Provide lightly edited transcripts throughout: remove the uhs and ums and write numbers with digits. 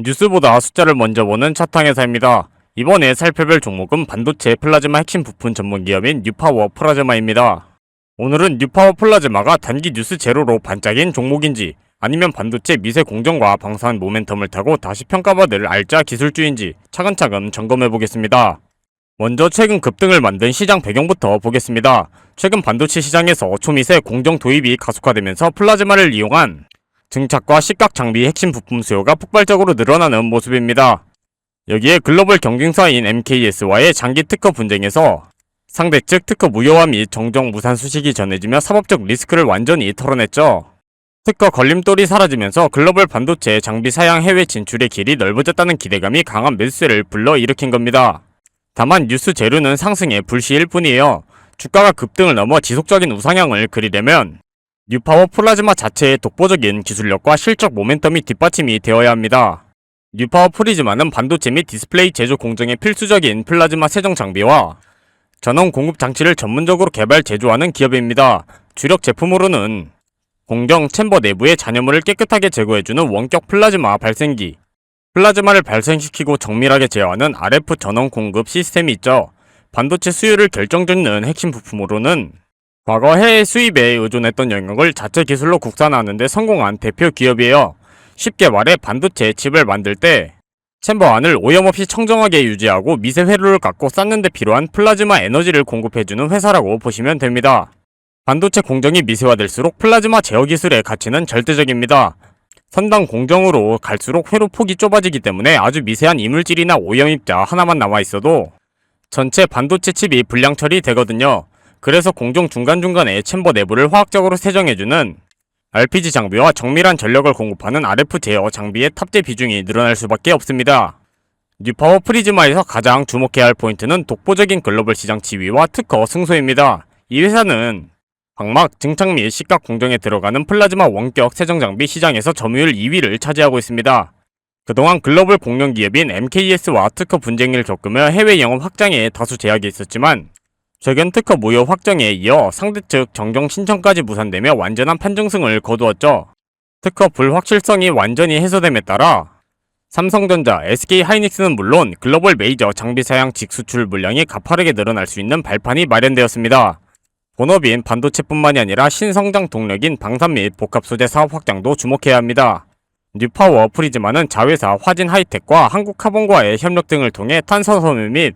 뉴스보다 숫자를 먼저 보는 차트항해사입니다. 이번에 살펴볼 종목은 반도체 플라즈마 핵심 부품 전문기업인 뉴파워 플라즈마입니다. 오늘은 뉴파워 플라즈마가 단기 뉴스 제로로 반짝인 종목인지, 아니면 반도체 미세 공정과 방산 모멘텀을 타고 다시 평가받을 알짜 기술주인지 차근차근 점검해보겠습니다. 먼저 최근 급등을 만든 시장 배경부터 보겠습니다. 최근 반도체 시장에서 초미세 공정 도입이 가속화되면서 플라즈마를 이용한 증착과 식각 장비 핵심 부품 수요가 폭발적으로 늘어나는 모습입니다. 여기에 글로벌 경쟁사인 MKS와의 장기 특허 분쟁에서 상대 측 특허 무효화 및 정정 무산 수식이 전해지며 사법적 리스크를 완전히 털어냈죠. 특허 걸림돌이 사라지면서 글로벌 반도체 장비 사양 해외 진출의 길이 넓어졌다는 기대감이 강한 매수세를 불러일으킨 겁니다. 다만 뉴스 재료는 상승의 불씨일 뿐이에요. 주가가 급등을 넘어 지속적인 우상향을 그리려면 뉴파워 플라즈마 자체의 독보적인 기술력과 실적 모멘텀이 뒷받침이 되어야 합니다. 뉴파워 프리즈마는 반도체 및 디스플레이 제조 공정에 필수적인 플라즈마 세정 장비와 전원 공급 장치를 전문적으로 개발 제조하는 기업입니다. 주력 제품으로는 공정 챔버 내부의 잔여물을 깨끗하게 제거해주는 원격 플라즈마 발생기, 플라즈마를 발생시키고 정밀하게 제어하는 RF 전원 공급 시스템이 있죠. 반도체 수요를 결정짓는 핵심 부품으로는 과거 해외 수입에 의존했던 영역을 자체 기술로 국산화하는 데 성공한 대표 기업이에요. 쉽게 말해 반도체 칩을 만들 때 챔버 안을 오염없이 청정하게 유지하고 미세 회로를 갖고 쌓는 데 필요한 플라즈마 에너지를 공급해주는 회사라고 보시면 됩니다. 반도체 공정이 미세화될수록 플라즈마 제어 기술의 가치는 절대적입니다. 선당 공정으로 갈수록 회로 폭이 좁아지기 때문에 아주 미세한 이물질이나 오염 입자 하나만 남아있어도 전체 반도체 칩이 불량 처리되거든요. 그래서 공정 중간중간에 챔버 내부를 화학적으로 세정해주는 RPG 장비와 정밀한 전력을 공급하는 RF 제어 장비의 탑재 비중이 늘어날 수밖에 없습니다. 뉴파워 프리즈마에서 가장 주목해야 할 포인트는 독보적인 글로벌 시장 지위와 특허 승소입니다. 이 회사는 광막, 증착 및 식각 공정에 들어가는 플라즈마 원격 세정 장비 시장에서 점유율 2위를 차지하고 있습니다. 그동안 글로벌 공룡 기업인 MKS와 특허 분쟁을 겪으며 해외 영업 확장에 다수 제약이 있었지만 최근 특허 무효 확정에 이어 상대 측 정정 신청까지 무산되며 완전한 판정승을 거두었죠. 특허 불확실성이 완전히 해소됨에 따라 삼성전자, SK하이닉스는 물론 글로벌 메이저 장비 사양 직수출 물량이 가파르게 늘어날 수 있는 발판이 마련되었습니다. 본업인 반도체뿐만이 아니라 신성장 동력인 방산 및 복합 소재 사업 확장도 주목해야 합니다. 뉴파워 프리즈마는 자회사 화진하이텍과 한국카본과의 협력 등을 통해 탄소섬유 및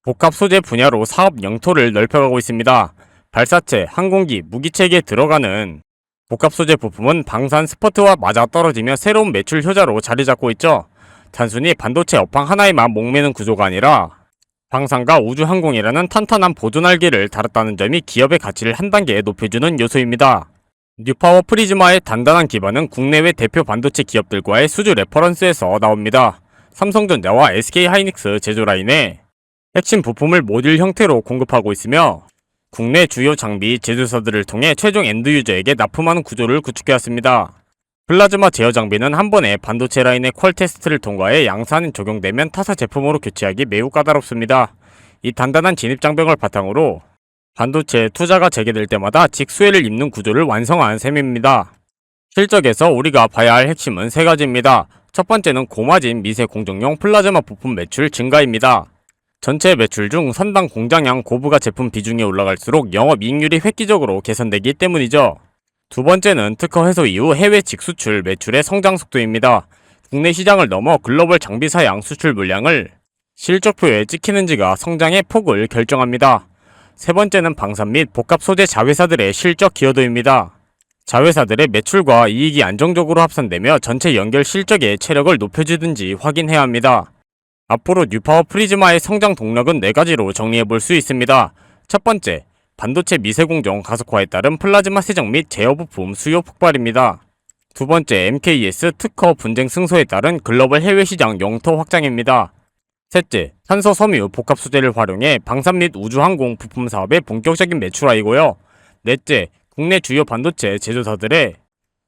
복합 소재 분야로 사업 영토를 넓혀가고 있습니다. 발사체, 항공기, 무기체계에 들어가는 복합 소재 부품은 방산 스퍼트와 맞아떨어지며 새로운 매출 효자로 자리잡고 있죠. 단순히 반도체 업황 하나에만 목매는 구조가 아니라 방산과 우주항공이라는 탄탄한 보존할기를 달았다는 점이 기업의 가치를 한 단계 높여주는 요소입니다. 뉴파워 프리즈마의 단단한 기반은 국내외 대표 반도체 기업들과의 수주 레퍼런스에서 나옵니다. 삼성전자와 SK하이닉스 제조 라인에 핵심 부품을 모듈 형태로 공급하고 있으며 국내 주요 장비 제조사들을 통해 최종 엔드 유저에게 납품하는 구조를 구축해왔습니다. 플라즈마 제어 장비는 한 번에 반도체 라인의 퀄 테스트를 통과해 양산이 적용되면 타사 제품으로 교체하기 매우 까다롭습니다. 이 단단한 진입 장벽을 바탕으로 반도체 투자가 재개될 때마다 직수혜를 입는 구조를 완성한 셈입니다. 실적에서 우리가 봐야 할 핵심은 세 가지입니다. 첫 번째는 고마진 미세 공정용 플라즈마 부품 매출 증가입니다. 전체 매출 중 선당 공장량 고부가 제품 비중이 올라갈수록 영업이익률이 획기적으로 개선되기 때문이죠. 두 번째는 특허 해소 이후 해외 직수출 매출의 성장 속도입니다. 국내 시장을 넘어 글로벌 장비 사양 수출 물량을 실적표에 찍히는지가 성장의 폭을 결정합니다. 세 번째는 방산 및 복합 소재 자회사들의 실적 기여도입니다. 자회사들의 매출과 이익이 안정적으로 합산되며 전체 연결 실적의 체력을 높여주든지 확인해야 합니다. 앞으로 뉴파워 프리즈마의 성장 동력은 4가지로 정리해볼 수 있습니다. 첫 번째, 반도체 미세공정 가속화에 따른 플라즈마 세정 및 제어 부품 수요 폭발입니다. 두 번째, MKS 특허 분쟁 승소에 따른 글로벌 해외 시장 영토 확장입니다. 셋째, 탄소 섬유 복합 소재를 활용해 방산 및 우주항공 부품 사업의 본격적인 매출화이고요. 넷째, 국내 주요 반도체 제조사들의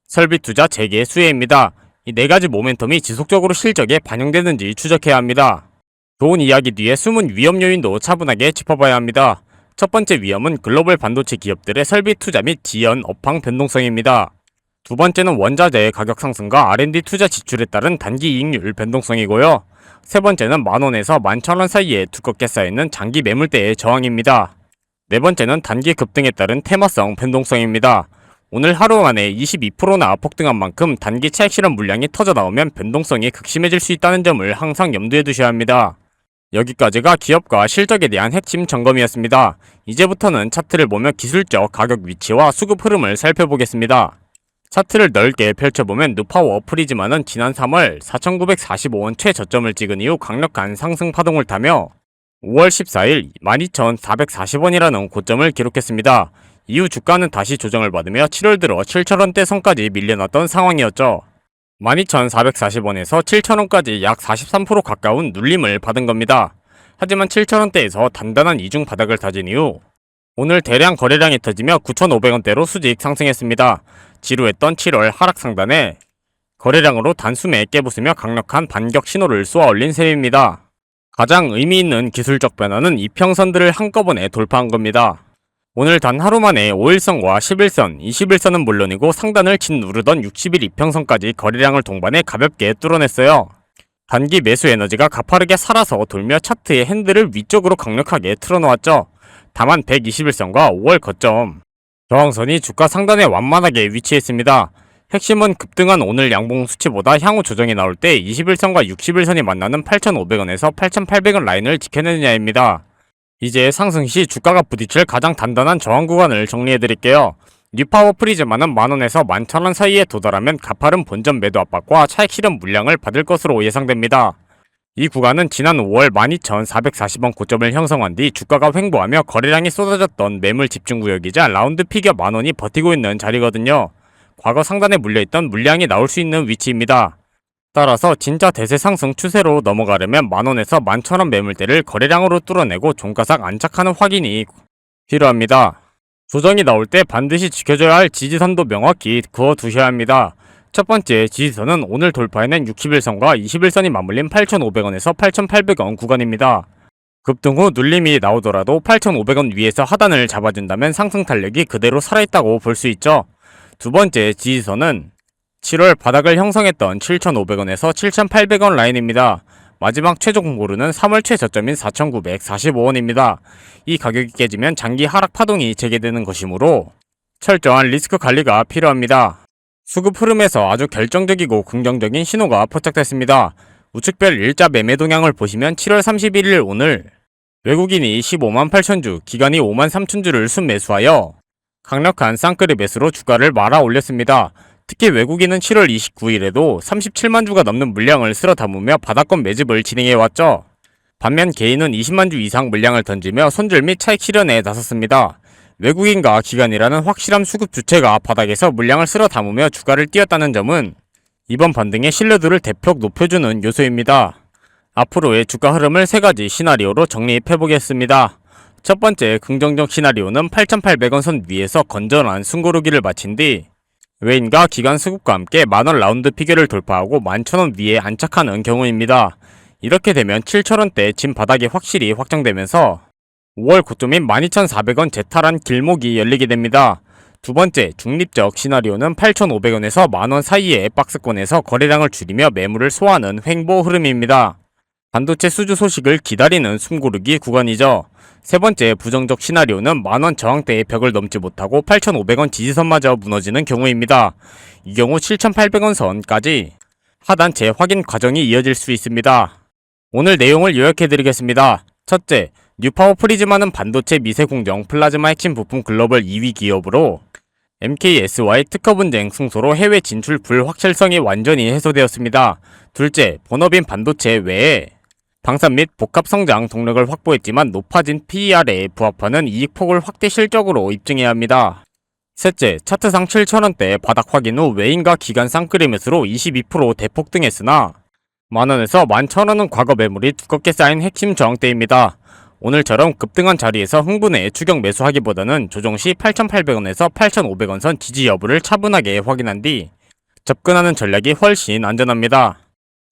설비 투자 재개 수혜입니다. 이 4가지 모멘텀이 지속적으로 실적에 반영되는지 추적해야 합니다. 좋은 이야기 뒤에 숨은 위험 요인도 차분하게 짚어봐야 합니다. 첫 번째 위험은 글로벌 반도체 기업들의 설비 투자 및 지연 업황 변동성입니다. 두 번째는 원자재의 가격 상승과 R&D 투자 지출에 따른 단기 이익률 변동성이고요. 세 번째는 만원에서 11,000원 사이에 두껍게 쌓여있는 장기 매물대의 저항입니다. 네 번째는 단기 급등에 따른 테마성 변동성입니다. 오늘 하루 만에 22%나 폭등한 만큼 단기 차익 실현 물량이 터져 나오면 변동성이 극심해질 수 있다는 점을 항상 염두에 두셔야 합니다. 여기까지가 기업과 실적에 대한 핵심 점검이었습니다. 이제부터는 차트를 보며 기술적 가격 위치와 수급 흐름을 살펴보겠습니다. 차트를 넓게 펼쳐보면 누파워 프리즈마는 지난 3월 4,945원 최저점을 찍은 이후 강력한 상승 파동을 타며 5월 14일 12,440원이라는 고점을 기록했습니다. 이후 주가는 다시 조정을 받으며 7월 들어 7,000원대 선까지 밀려났던 상황이었죠. 12,440원에서 7,000원까지 약 43% 가까운 눌림을 받은 겁니다. 하지만 7,000원대에서 단단한 이중 바닥을 다진 이후 오늘 대량 거래량이 터지며 9,500원대로 수직 상승했습니다. 지루했던 7월 하락 상단에 거래량으로 단숨에 깨부수며 강력한 반격 신호를 쏘아 올린 셈입니다. 가장 의미 있는 기술적 변화는 이평선들을 한꺼번에 돌파한 겁니다. 오늘 단 하루 만에 5일선과 11선, 21선은 물론이고 상단을 짓누르던 60일 이평선까지 거래량을 동반해 가볍게 뚫어냈어요. 단기 매수 에너지가 가파르게 살아서 돌며 차트의 핸들을 위쪽으로 강력하게 틀어놓았죠. 다만 121선과 5월 거점 저항선이 주가 상단에 완만하게 위치했습니다. 핵심은 급등한 오늘 양봉 수치보다 향후 조정이 나올 때 21선과 61선이 만나는 8,500원에서 8,800원 라인을 지켜내느냐입니다. 이제 상승 시 주가가 부딪힐 가장 단단한 저항 구간을 정리해드릴게요. 뉴파워 프리즈마는 만원에서 11,000원 사이에 도달하면 가파른 본전 매도 압박과 차익 실현 물량을 받을 것으로 예상됩니다. 이 구간은 지난 5월 12,440원 고점을 형성한 뒤 주가가 횡보하며 거래량이 쏟아졌던 매물 집중 구역이자 라운드 피겨 만원이 버티고 있는 자리거든요. 과거 상단에 물려있던 물량이 나올 수 있는 위치입니다. 따라서 진짜 대세 상승 추세로 넘어가려면 만원에서 11,000원 매물대를 거래량으로 뚫어내고 종가상 안착하는 확인이 필요합니다. 조정이 나올 때 반드시 지켜줘야 할 지지선도 명확히 그어두셔야 합니다. 첫 번째 지지선은 오늘 돌파해낸 60일선과 21선이 맞물린 8,500원에서 8,800원 구간입니다. 급등 후 눌림이 나오더라도 8,500원 위에서 하단을 잡아준다면 상승 탄력이 그대로 살아있다고 볼 수 있죠. 두 번째 지지선은 7월 바닥을 형성했던 7,500원에서 7,800원 라인입니다. 마지막 최종 고르는 3월 최저점인 4,945원입니다. 이 가격이 깨지면 장기 하락 파동이 재개되는 것이므로 철저한 리스크 관리가 필요합니다. 수급 흐름에서 아주 결정적이고 긍정적인 신호가 포착됐습니다. 우측별 일자 매매 동향을 보시면 7월 31일 오늘 외국인이 15만 8천주, 기관이 5만 3천주를 순매수하여 강력한 쌍끌이 매수로 주가를 말아 올렸습니다. 특히 외국인은 7월 29일에도 37만 주가 넘는 물량을 쓸어 담으며 바닥권 매집을 진행해왔죠. 반면 개인은 20만 주 이상 물량을 던지며 손절 및 차익 실현에 나섰습니다. 외국인과 기관이라는 확실한 수급 주체가 바닥에서 물량을 쓸어 담으며 주가를 띄웠다는 점은 이번 반등의 신뢰도를 대폭 높여주는 요소입니다. 앞으로의 주가 흐름을 세 가지 시나리오로 정리해보겠습니다. 첫 번째 긍정적 시나리오는 8,800원 선 위에서 건전한 숨고르기를 마친 뒤 외인과 기관 수급과 함께 만원 라운드 피겨를 돌파하고 11,000원 위에 안착하는 경우입니다. 이렇게 되면 7,000원대 진 바닥이 확실히 확정되면서 5월 고점인 12,400원 재탈한 길목이 열리게 됩니다. 두 번째 중립적 시나리오는 8,500원에서 만원 사이의 박스권에서 거래량을 줄이며 매물을 소화하는 횡보 흐름입니다. 반도체 수주 소식을 기다리는 숨고르기 구간이죠. 세 번째 부정적 시나리오는 만원 저항대의 벽을 넘지 못하고 8,500원 지지선마저 무너지는 경우입니다. 이 경우 7,800원 선까지 하단 재확인 과정이 이어질 수 있습니다. 오늘 내용을 요약해드리겠습니다. 첫째, 뉴파워 프리즈마는 반도체 미세공정 플라즈마 핵심 부품 글로벌 2위 기업으로 MKS와의 특허 분쟁 승소로 해외 진출 불확실성이 완전히 해소되었습니다. 둘째, 본업인 반도체 외에 방산 및 복합 성장 동력을 확보했지만 높아진 PER에 부합하는 이익폭을 확대 실적으로 입증해야 합니다. 셋째, 차트상 7,000원대 바닥 확인 후 외인과 기관 쌍끌이 매수로 22% 대폭등했으나 만원에서 11,000원은 과거 매물이 두껍게 쌓인 핵심 저항대입니다. 오늘처럼 급등한 자리에서 흥분해 추격 매수하기보다는 조정 시 8,800원에서 8,500원 선 지지 여부를 차분하게 확인한 뒤 접근하는 전략이 훨씬 안전합니다.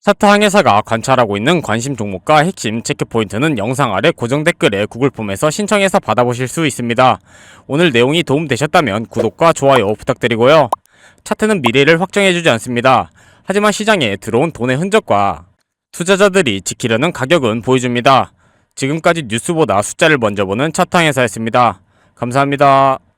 차트 항해사가 관찰하고 있는 관심 종목과 핵심 체크포인트는 영상 아래 고정 댓글에 구글폼에서 신청해서 받아보실 수 있습니다. 오늘 내용이 도움되셨다면 구독과 좋아요 부탁드리고요. 차트는 미래를 확정해주지 않습니다. 하지만 시장에 들어온 돈의 흔적과 투자자들이 지키려는 가격은 보여줍니다. 지금까지 뉴스보다 숫자를 먼저 보는 차트항해사였습니다. 감사합니다.